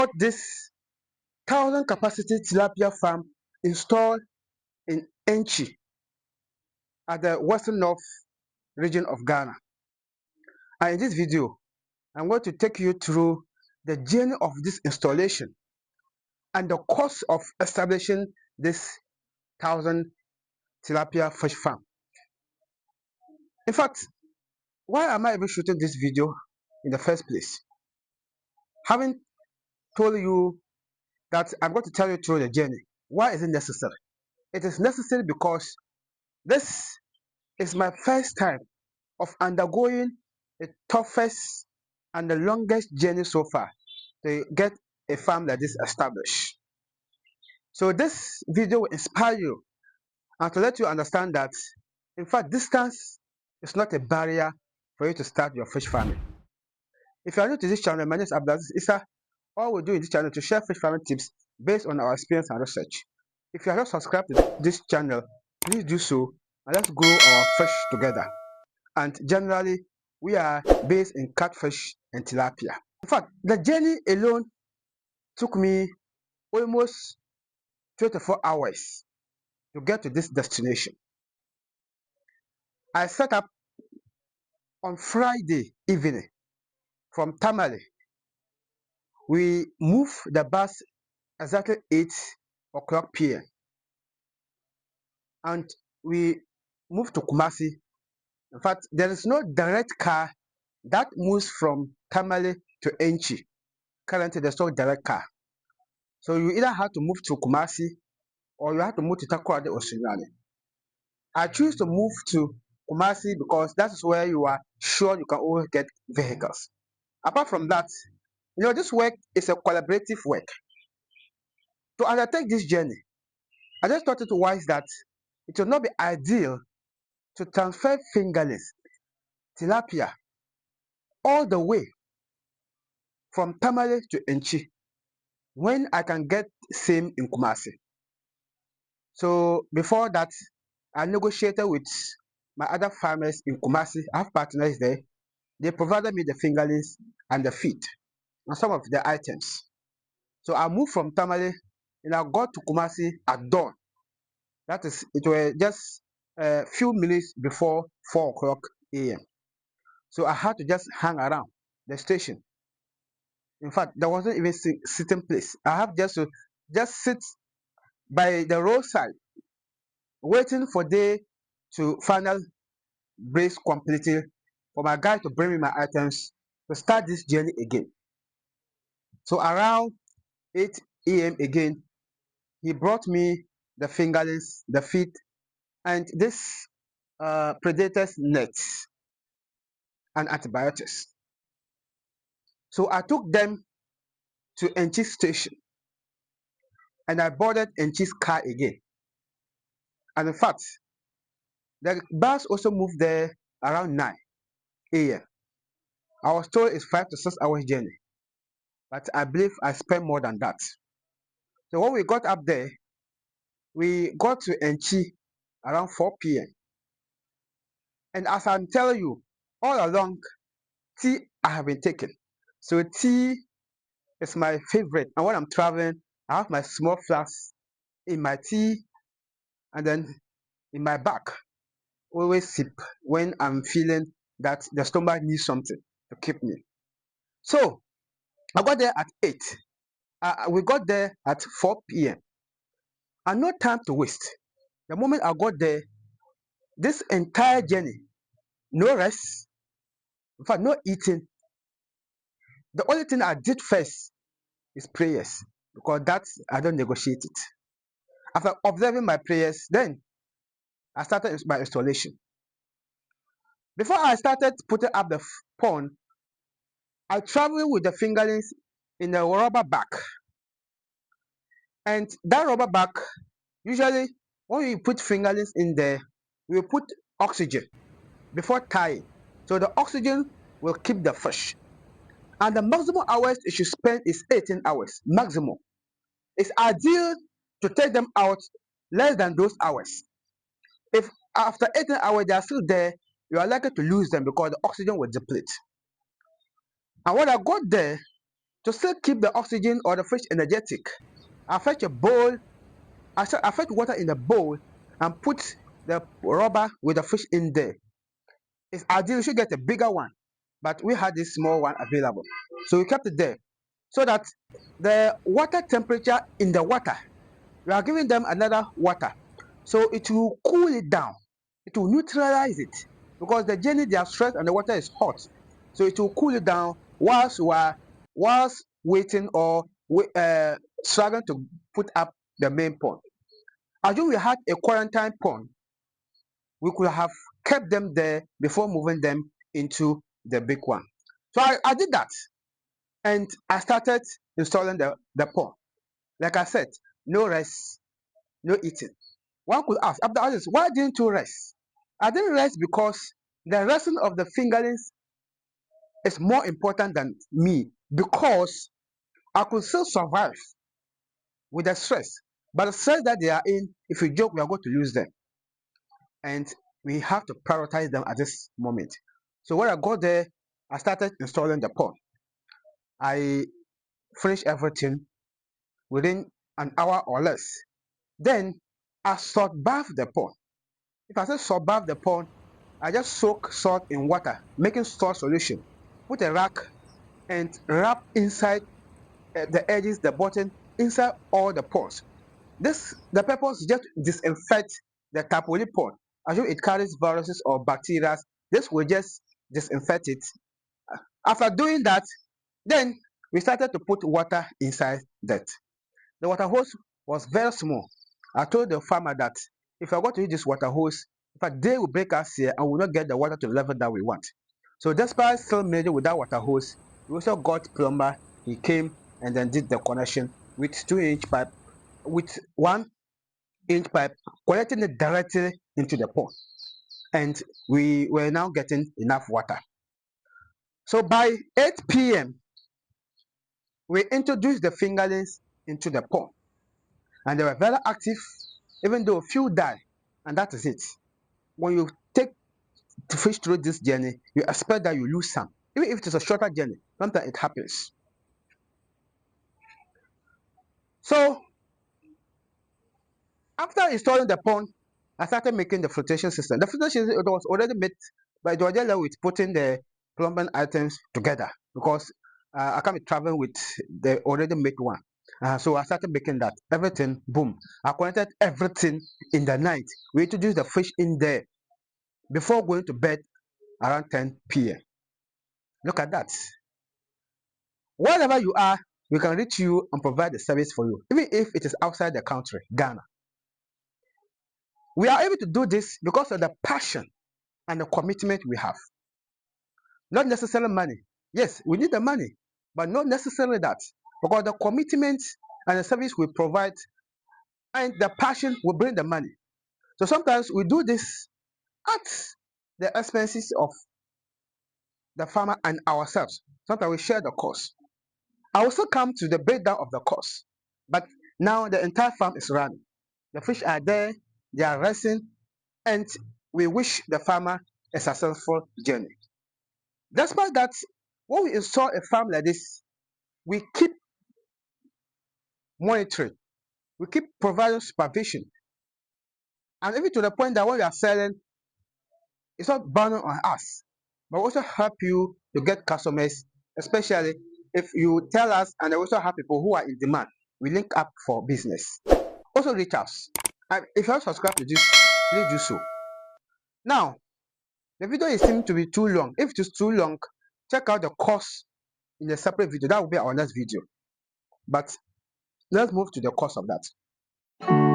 got this 1,000 capacity tilapia farm installed in Enchi at the western north region of Ghana. And in this video, I'm going to take you through the journey of this installation and the cost of establishing this 1,000 tilapia fish farm. In fact, why am I even shooting this video in the first place? Having told you that I'm going to tell you through the journey, why is it necessary? It is necessary because this is my first time of undergoing the toughest and the longest journey so far to get a farm like this established. So this video will inspire you and to let you understand that, in fact, distance is not a barrier for you to start your fish farming. If you are new to this channel, my name is Abdulaziz Issa. All we do in this channel is to share fish farming tips based on our experience and research. If you are not subscribed to this channel, please do so and let's grow our fish together. And generally, we are based in catfish and tilapia. In fact, the journey alone took me almost 24 hours to get to this destination. I set up on Friday evening from Tamale. We moved the bus exactly 8 o'clock p.m. and we moved to Kumasi. In fact, there is no direct car that moves from Tamale to Enchi. Currently, there's no direct car. So you either have to move to Kumasi or you have to move to Takoradi or Sunyani. I choose to move to Kumasi because that is where you are sure you can always get vehicles. Apart from that, this work is a collaborative work. To undertake this journey, I just thought it wise that it would not be ideal to transfer fingerlings, tilapia, all the way from Tamale to Enchi when I can get same in Kumasi. So before that, I negotiated with my other farmers in Kumasi. I have partners there. They provided me the fingerlings and the feed and some of the items. So I moved from Tamale and I got to Kumasi at dawn. That is, it was just a few minutes before 4 o'clock a.m. So I had to just hang around the station. In fact, there wasn't even sitting place. I have just to just sit by the roadside, waiting for they to final brace completely for my guy to bring me my items to start this journey again. So around 8 a.m. again, he brought me the fingerlings, the feed, and this predators nets and antibiotics. So I took them to Enchi's station and I boarded Enchi's car again. And in fact, the bus also moved there around 9 a.m. I was told it's 5 to 6 hours journey, but I believe I spent more than that. So when we got up there, we got to Enchi around 4 p.m. And as I'm telling you, all along, tea I have been taking. So tea is my favorite. And when I'm traveling, I have my small flask in my tea and then in my bag. Always sip when I'm feeling that the stomach needs something to keep me. So I got there at 8. We got there at 4 p.m. And no time to waste. The moment I got there, this entire journey, no rest, in fact, no eating. The only thing I did first is prayers because that I don't negotiate it. After observing my prayers, then I started my installation. Before I started putting up the pond, I traveled with the fingerlings in a rubber bag. And that rubber bag, usually when you put fingerlings in there, we put oxygen before tying. So the oxygen will keep the fish. And the maximum hours it should spend is 18 hours, maximum. It's ideal to take them out less than those hours. If after 18 hours they are still there, you are likely to lose them because the oxygen will deplete. And when I got there, To still keep the oxygen or the fish energetic, I fetch a bowl. I fetch water in the bowl and put the rubber with the fish in there. It's ideal you should get a bigger one, but we had this small one available, so we kept it there so that the water temperature in the water, we are giving them another water, so it will cool it down, it will neutralize it, because the journey they are stressed and the water is hot, so it will cool it down whilst waiting or struggling to put up the main pond. Assume we had a quarantine pond, we could have kept them there before moving them into the big one. So I did that, and I started installing the pond. Like I said, no rest, no eating. One could ask, after all this, why didn't you rest? I didn't rest because the resting of the fingerlings is more important than me, because I could still survive with the stress. But the stress that they are in, if we joke, we are going to lose them. And we have to prioritize them at this moment. So when I got there, I started installing the pond. I finished everything within an hour or less. Then I salt bath the pond. If I say salt bath the pond, I just soak salt in water, making salt solution. Put a rack and wrap inside the edges, the bottom, inside all the ponds. The purpose is just disinfect the tapoli pond. Assume it carries viruses or bacteria. This will just disinfect it. After doing that, then we started to put water inside that. The water hose was very small. I told the farmer that if I want to use this water hose, if a day will break us here and we will not get the water to the level that we want. So despite still managing without water hose, we also got plumber. He came and then did the connection with 2-inch pipe, with 1-inch pipe, connecting it directly into the pond. And we were now getting enough water. So by 8 p.m., we introduced the fingerlings into the pond, and they were very active, even though a few died, and that is it. When you take to fish through this journey, you expect that you lose some, even if it is a shorter journey. Sometimes it happens. So after installing the pond, I started making the flotation system. The flotation system, it was already made, but it was just with putting the plumbing items together, because I can't be traveling with the already made one. So I started making that. Everything, boom. I connected everything in the night. We introduced the fish in there before going to bed around 10 p.m. Look at that. Wherever you are, we can reach you and provide the service for you, even if it is outside the country, Ghana. We are able to do this because of the passion and the commitment we have. Not necessarily money. Yes, we need the money, but not necessarily that. Because the commitment and the service we provide and the passion will bring the money. So sometimes we do this at the expenses of the farmer and ourselves. Sometimes we share the cost. I also come to the breakdown of the cost. But now the entire farm is running. The fish are there, they are resting, and we wish the farmer a successful journey. Despite that, when we install a farm like this, we keep monitoring, we keep providing supervision, and even to the point that when we are selling, it's not burden on us, but we also help you to get customers, especially if you tell us, and I also have people who are in demand. We link up for business. Also reach us. And if you have subscribed to this, please do so. Now, the video is seeming to be too long. If it is too long, check out the course in a separate video. That will be our next video. But let's move to the course of that.